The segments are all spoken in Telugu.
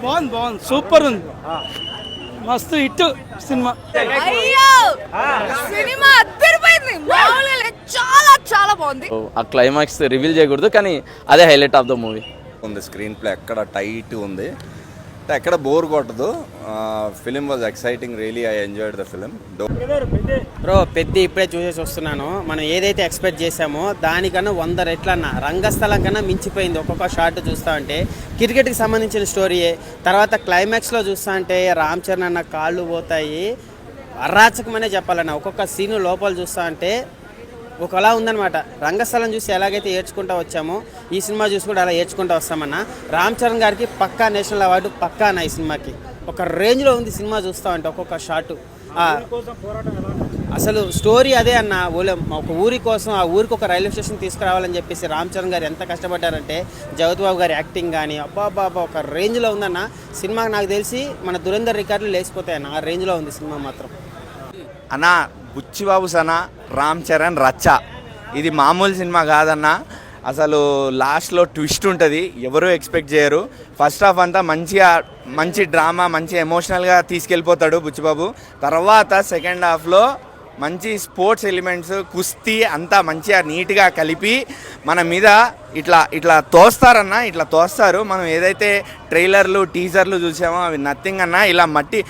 బాగుంది సూపర్ ఉంది, మస్తు హిట్ సినిమా. అయ్యో సినిమా అదిరిపోయింది, మామూలుగా లేదు, చాలా చాలా బాగుంది. ఆ క్లైమాక్స్ రివీల్ చేయకూడదు కానీ అదే హైలైట్ ఆఫ్ ద మూవీ ఉంది. స్క్రీన్ ప్లే ఎక్కడ టైట్ ఉంది, ఎక్కడ బోర్ కొట్టదు. Film was exciting, really I enjoyed the film. Bro పెద్ద ఇప్పుడే చూసేసి వస్తున్నాను. మనం ఏదైతే ఎక్స్పెక్ట్ చేసామో దానికన్నా 100 రెట్లన్నా రంగస్థలం కన్నా మించిపోయింది. ఒక్కొక్క షాట్ చూస్తా ఉంటే క్రికెట్కి సంబంధించిన స్టోరీయే. తర్వాత క్లైమాక్స్లో చూస్తా అంటే రామ్ చరణ్ అన్న కాళ్ళు పోతాయి, అరాచకమనే చెప్పాలన్న. ఒక్కొక్క సీను లోపల చూస్తా అంటే ఒకలా ఉందన్నమాట. రంగస్థలం చూసి ఎలాగైతే ఏడ్చుకుంటూ వచ్చామో ఈ సినిమా చూసి కూడా అలా ఏడ్చుకుంటూ వస్తామన్న. రామ్ చరణ్ గారికి పక్కా నేషనల్ అవార్డు పక్కా అన్న. ఈ సినిమాకి ఒక రేంజ్లో ఉంది సినిమా చూస్తా అంటే ఒక్కొక్క షాటు. అసలు స్టోరీ అదే అన్న. ఒక ఊరి కోసం ఆ ఊరికి ఒక రైల్వే స్టేషన్ తీసుకురావాలని చెప్పేసి రామ్ చరణ్ గారు ఎంత కష్టపడ్డారంటే జగత్ బాబు గారి యాక్టింగ్ కానీ అబ్బా ఒక రేంజ్లో ఉందన్న సినిమా. నాకు తెలిసి మన దురంధర్ రికార్డులు లేచిపోతాయన్న, ఆ రేంజ్లో ఉంది సినిమా మాత్రం. అన్న బుచ్చిబాబు సన రామ్ చరణ్ రచ్చ, ఇది మామూలు సినిమా కాదన్న. అసలు లాస్ట్లో ట్విస్ట్ ఉంటుంది, ఎవరు ఎక్స్పెక్ట్ చేయరు. ఫస్ట్ హాఫ్ అంతా మంచి డ్రామా, మంచి ఎమోషనల్గా తీసుకెళ్ళిపోతాడు బుచ్చిబాబు. తర్వాత సెకండ్ హాఫ్లో మంచి స్పోర్ట్స్ ఎలిమెంట్స్, కుస్తీ అంతా మంచిగా నీట్గా కలిపి మన మీద ఇట్లా తోస్తారన్న, ఇట్లా తోస్తారు. మనం ఏదైతే ట్రైలర్లు టీజర్లు చూసామో అవి నథింగ్ అన్న. ఇలా మట్టి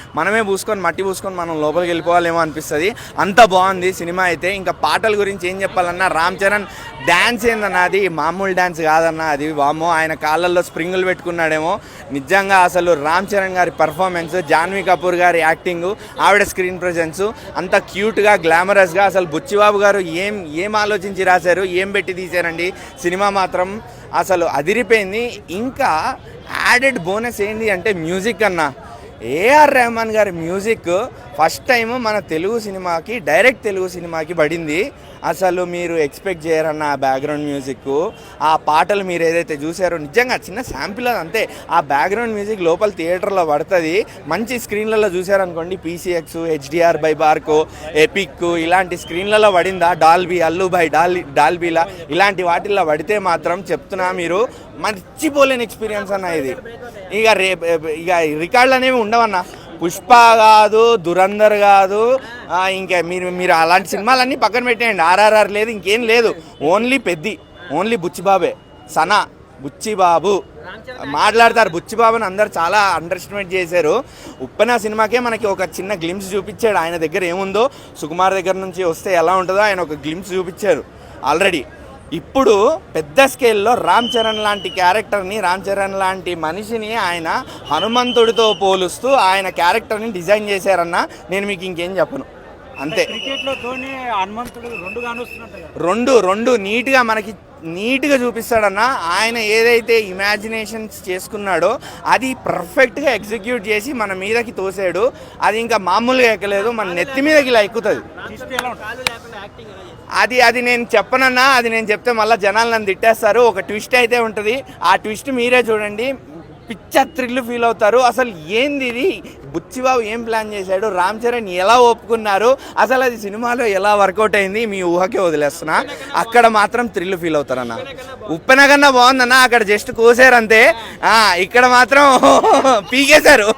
పూసుకొని మనం లోపలికి వెళ్ళిపోవాలేమో అనిపిస్తుంది. అంత బాగుంది సినిమా అయితే. ఇంకా పాటల గురించి ఏం చెప్పాలన్నా, రామ్ చరణ్ డ్యాన్స్ ఏందన్న, అది మామూలు డ్యాన్స్ కాదన్న. అది వామో, ఆయన కాళ్ళల్లో స్ప్రింగులు పెట్టుకున్నాడేమో. నిజంగా అసలు రామ్ చరణ్ గారి పర్ఫార్మెన్స్, జాన్వీ కపూర్ గారి యాక్టింగు, ఆవిడ స్క్రీన్ ప్రెజెన్స్ అంత క్యూట్గా గ్లామరస్గా. అసలు బుచ్చిబాబు గారు ఏం ఆలోచించి రాశారు, ఏం పెట్టి తీశారండి సినిమా మాత్రం అసలు అదిరిపోయింది. ఇంకా యాడెడ్ బోనస్ ఏంటి అంటే మ్యూజిక్ అన్న. ఏఆర్ రెహమాన్ గారి మ్యూజిక్ ఫస్ట్ టైం మన డైరెక్ట్ తెలుగు సినిమాకి పడింది. అసలు మీరు ఎక్స్పెక్ట్ చేయరన్న ఆ బ్యాక్గ్రౌండ్ మ్యూజిక్, ఆ పాటలు మీరు ఏదైతే చూసారో నిజంగా చిన్న శాంపిల్ అంతే. ఆ బ్యాక్గ్రౌండ్ మ్యూజిక్ లోపల థియేటర్లో పడుతుంది. మంచి స్క్రీన్లలో చూసారనుకోండి, PCX, HDR by Barco, epic ఇలాంటి స్క్రీన్లలో పడిందా, డాల్బీ, అల్లుభాయ్ డాల్బీలా ఇలాంటి వాటిల్లో పడితే మాత్రం చెప్తున్నా మీరు మర్చిపోలేని ఎక్స్పీరియన్స్ అన్న ఇది. ఇక రికార్డులు అనేవి ఉండవన్న. పుష్ప కాదు, దురంధర్ కాదు, ఇంకా మీరు అలాంటి సినిమాలన్నీ పక్కన పెట్టేయండి. RRR లేదు, ఇంకేం లేదు. ఓన్లీ బుచ్చిబాబే. సనా బుచ్చిబాబు మాట్లాడతారు. బుచ్చిబాబుని అందరు చాలా అండర్ ఎస్టిమేట్ చేశారు. ఉప్పెన సినిమాకే మనకి ఒక చిన్న గ్లిమ్స్ చూపించాడు. ఆయన దగ్గర ఏముందో, సుకుమార్ దగ్గర నుంచి వస్తే ఎలా ఉంటుందో ఆయన ఒక గ్లిమ్స్ చూపించారు ఆల్రెడీ. ఇప్పుడు పెద్ద స్కేల్లో రామ్ చరణ్ లాంటి క్యారెక్టర్ని, రామ్ చరణ్ లాంటి మనిషిని ఆయన హనుమంతుడితో పోలుస్తూ ఆయన క్యారెక్టర్ని డిజైన్ చేశారన్న. నేను మీకు ఇంకేం చెప్పను, అంతే. రెండు నీట్గా చూపిస్తాడన్న. ఆయన ఏదైతే ఇమాజినేషన్స్ చేసుకున్నాడో అది పర్ఫెక్ట్గా ఎగ్జిక్యూట్ చేసి మన మీదకి తోసాడు. అది ఇంకా మామూలుగా ఎక్కలేదు, మన నెత్తి మీదకి ఇలా ఎక్కుతుంది. అది నేను చెప్పనన్నా, అది నేను చెప్తే మళ్ళీ జనాలు నన్ను తిట్టేస్తారు. ఒక ట్విస్ట్ అయితే ఉంటుంది, ఆ ట్విస్ట్ మీరే చూడండి, పిచ్చ థ్రిల్ ఫీల్ అవుతారు. అసలు ఏంది ఇది, బుచ్చిబాబు ఏం ప్లాన్ చేశాడు, రామ్ చరణ్ ఎలా ఒప్పుకున్నారు, అసలు అది సినిమాలో ఎలా వర్కౌట్ అయింది మీ ఊహకే వదిలేస్తున్నా. అక్కడ మాత్రం థ్రిల్ ఫీల్ అవుతారన్న. ఉప్పెన కన్నా బాగుందన్న, అక్కడ జస్ట్ కోసారు అంతే. ఇక్కడ మాత్రం పీకేశారు.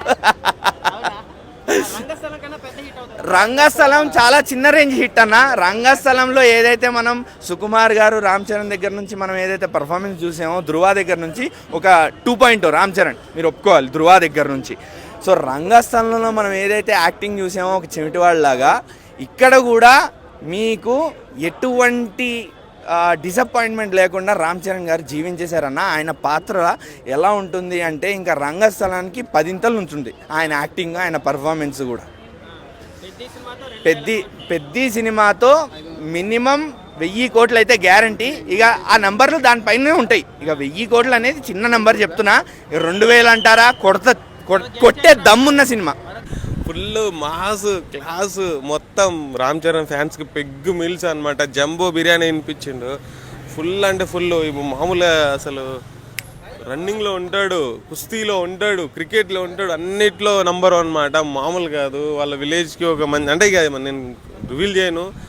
రంగస్థలం చాలా చిన్న రేంజ్ హిట్ అన్న. రంగస్థలంలో ఏదైతే మనం సుకుమార్ గారు, రామ్ చరణ్ దగ్గర నుంచి మనం ఏదైతే పర్ఫార్మెన్స్ చూసామో, ధృవ దగ్గర నుంచి ఒక 2.0 రామ్ చరణ్ మీరు ఒప్పుకోవాలి ధృవ దగ్గర నుంచి. సో రంగస్థలంలో మనం ఏదైతే యాక్టింగ్ చూసామో ఒక చెమిటివాళ్ళలాగా, ఇక్కడ కూడా మీకు ఎటువంటి డిసప్పాయింట్మెంట్ లేకుండా రామ్ చరణ్ గారు జీవించేశారన్న. ఆయన పాత్ర ఎలా ఉంటుంది అంటే ఇంకా రంగస్థలానికి 10 ఇంతలు ఉంటుంది ఆయన యాక్టింగ్, ఆయన పర్ఫార్మెన్స్ కూడా. పెద్ద సినిమాతో మినిమం 1000 కోట్లు అయితే గ్యారంటీ. ఇక ఆ నంబర్లు దానిపైనే ఉంటాయి. ఇక 1000 కోట్లు అనేది చిన్న నెంబర్ చెప్తున్నా. 2000 అంటారా, కొట్టే దమ్మున్న సినిమా. ఫుల్ మాస్ క్లాస్, మొత్తం రామ్ చరణ్ ఫ్యాన్స్కి పెగ్గు మీల్స్ అనమాట. జంబో బిర్యానీ వినిపించిండు. ఫుల్ అంటే ఫుల్. మామూలుగా అసలు రన్నింగ్లో ఉంటాడు, కుస్తీలో ఉంటాడు, క్రికెట్లో ఉంటాడు, అన్నిట్లో నంబర్ 1 అన్నమాట. మామూలు కాదు. వాళ్ళ విలేజ్కి ఒక మంచి అంటే ఇక నేను రివీల్ చేయను,